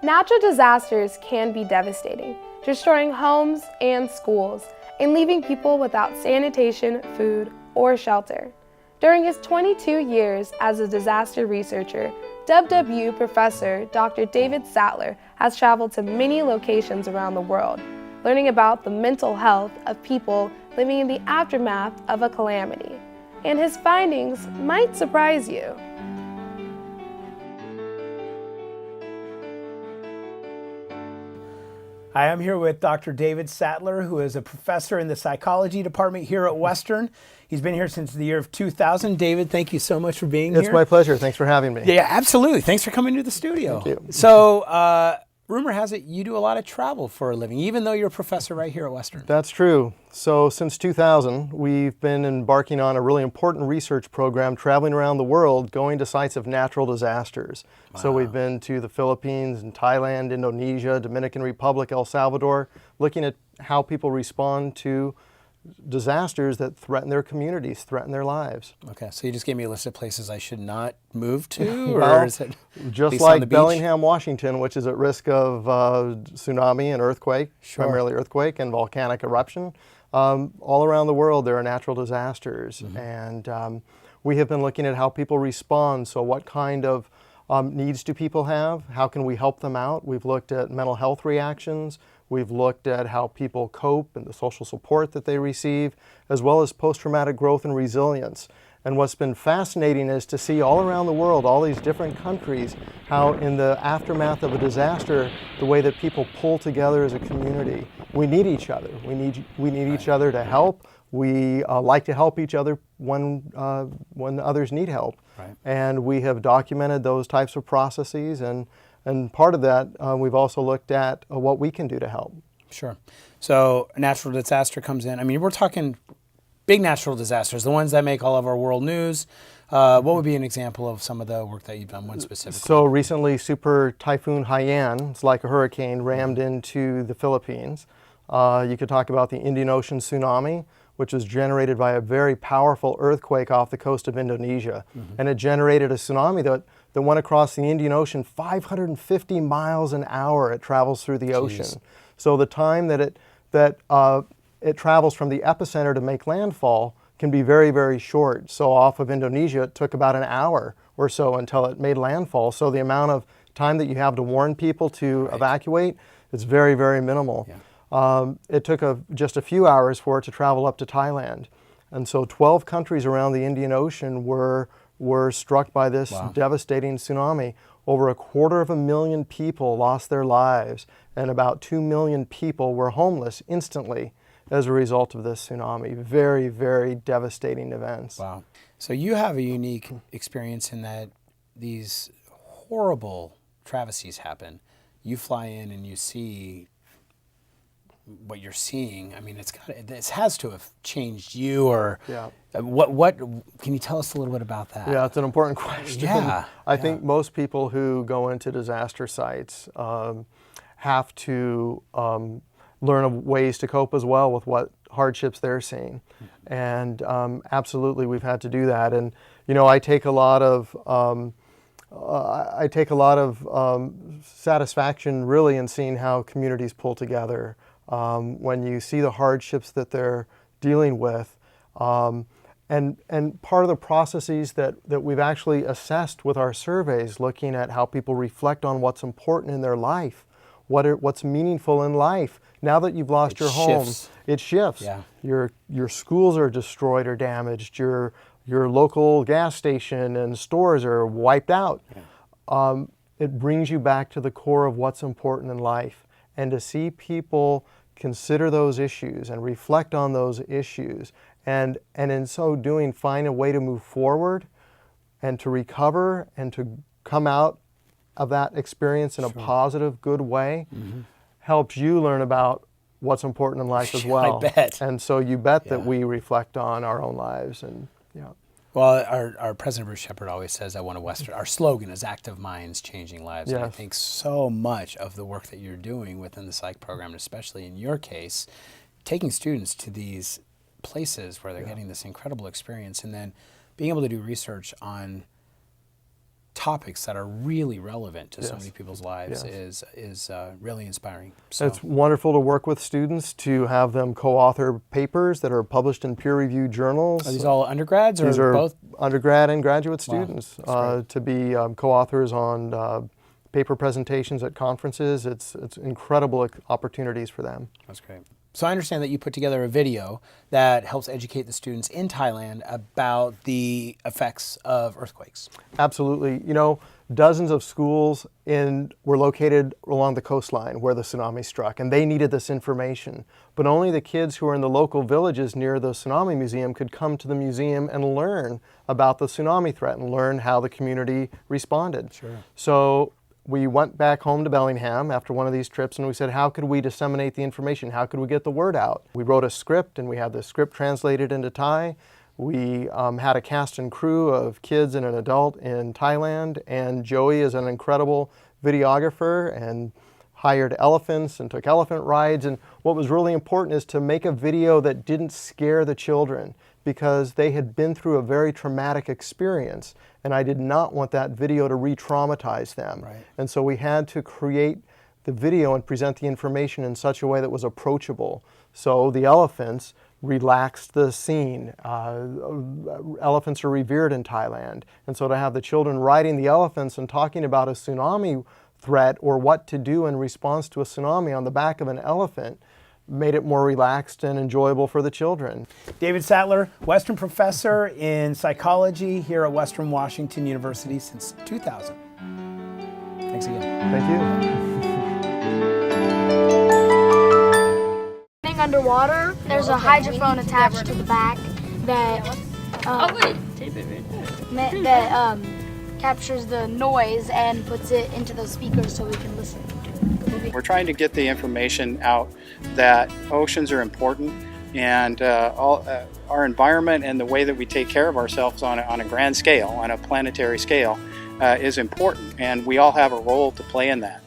Natural disasters can be devastating, destroying homes and schools, and leaving people without sanitation, food, or shelter. During his 22 years as a disaster researcher, WW professor Dr. David Sattler has traveled to many locations around the world, learning about the mental health of people living in the aftermath of a calamity. And his findings might surprise you. Hi, I'm here with Dr. David Sattler, who is a professor in the psychology department here at Western. He's been here since the year of 2000. David, thank you so much for being here. It's my pleasure. Thanks for having me. Yeah, absolutely. Thanks for coming to the studio. Thank you. So, rumor has it you do a lot of travel for a living, even though you're a professor right here at Western. That's true. So since 2000, we've been embarking on a really important research program, traveling around the world, going to sites of natural disasters. Wow. So we've been to the Philippines and Thailand, Indonesia, Dominican Republic, El Salvador, looking at how people respond to disasters that threaten their communities, threaten their lives. Okay, so you just gave me a list of places I should not move to, or well, is it just like Bellingham, Washington, which is at risk of tsunami and earthquake, sure. Primarily earthquake and volcanic eruption. All around the world there are natural disasters, and we have been looking at how people respond. So what kind of needs do people have? How can we help them out? We've looked at mental health reactions. We've looked at how people cope and the social support that they receive, as well as post-traumatic growth and resilience. And what's been fascinating is to see all around the world, all these different countries, how in the aftermath of a disaster, the way that people pull together as a community. We need each other. We need each other to help. We like to help each other when others need help. Right. And we have documented those types of processes, and part of that, we've also looked at what we can do to help. Sure. So a natural disaster comes in. I mean, we're talking big natural disasters, the ones that make all of our world news. What would be an example of some of the work that you've done, one specifically? So recently, Super Typhoon Haiyan, it's like a hurricane, rammed into the Philippines. You could talk about the Indian Ocean tsunami, which was generated by a very powerful earthquake off the coast of Indonesia. And it generated a tsunami that went across the Indian Ocean 550 miles an hour. It travels through the ocean. So the time that it travels from the epicenter to make landfall can be very, very short. So off of Indonesia, it took about an hour or so until it made landfall. So the amount of time that you have to warn people to evacuate is very, very minimal. Yeah. It took just a few hours for it to travel up to Thailand. And so 12 countries around the Indian Ocean were struck by this devastating tsunami. Over 250,000 people lost their lives, and about 2 million people were homeless instantly as a result of this tsunami. Very, very devastating events. Wow. So you have a unique experience in that these horrible travesties happen. You fly in and you see what you're seeing. I mean, this has to have changed you, or what can you tell us a little bit about that? Yeah, it's an important question. Yeah. I think most people who go into disaster sites have to learn of ways to cope as well with what hardships they're seeing. And absolutely, we've had to do that. And I take a lot of satisfaction really in seeing how communities pull together. When you see the hardships that they're dealing with, and part of the processes that we've actually assessed with our surveys, looking at how people reflect on what's important in their life, what's meaningful in life. Now that you've lost your home, it shifts. Yeah. Your schools are destroyed or damaged. Your local gas station and stores are wiped out. Yeah. It brings you back to the core of what's important in life, and to see people consider those issues and reflect on those issues, and in so doing find a way to move forward and to recover and to come out of that experience in a positive, good way, helps you learn about what's important in life as well. I bet. And so you bet that we reflect on our own lives. And Well, our President Bruce Shepard always says at One of Western, our slogan is active minds, changing lives. Yes. And I think so much of the work that you're doing within the psych program, especially in your case, taking students to these places where they're getting this incredible experience, and then being able to do research on topics that are really relevant to so Yes. many people's lives Yes. is really inspiring. So It's wonderful to work with students, to have them co-author papers that are published in peer-reviewed journals. are these all undergrads or These are both? undergrad and graduate students that's great. to be co-authors on paper presentations at conferences. It's incredible opportunities for them. That's great. So I understand that you put together a video that helps educate the students in Thailand about the effects of earthquakes. Absolutely. You know, dozens of schools were located along the coastline where the tsunami struck, and they needed this information. But only the kids who were in the local villages near the tsunami museum could come to the museum and learn about the tsunami threat and learn how the community responded. Sure. So we went back home to Bellingham after one of these trips, and we said, how could we disseminate the information? How could we get the word out? We wrote a script, and we had the script translated into Thai. We had a cast and crew of kids and an adult in Thailand, and Joey is an incredible videographer and hired elephants and took elephant rides. And what was really important is to make a video that didn't scare the children, because they had been through a very traumatic experience, and I did not want that video to re-traumatize them. Right. And so we had to create the video and present the information in such a way that was approachable. So the elephants relaxed the scene. Elephants are revered in Thailand. And so to have the children riding the elephants and talking about a tsunami threat or what to do in response to a tsunami on the back of an elephant made it more relaxed and enjoyable for the children. David Sattler, Western professor in psychology here at Western Washington University since 2000. Thanks again. Thank you. Underwater, there's a hydrophone attached to the back that captures the noise and puts it into those speakers so we can listen. We're trying to get the information out that oceans are important, and our environment and the way that we take care of ourselves on a grand scale, on a planetary scale, is important, and we all have a role to play in that.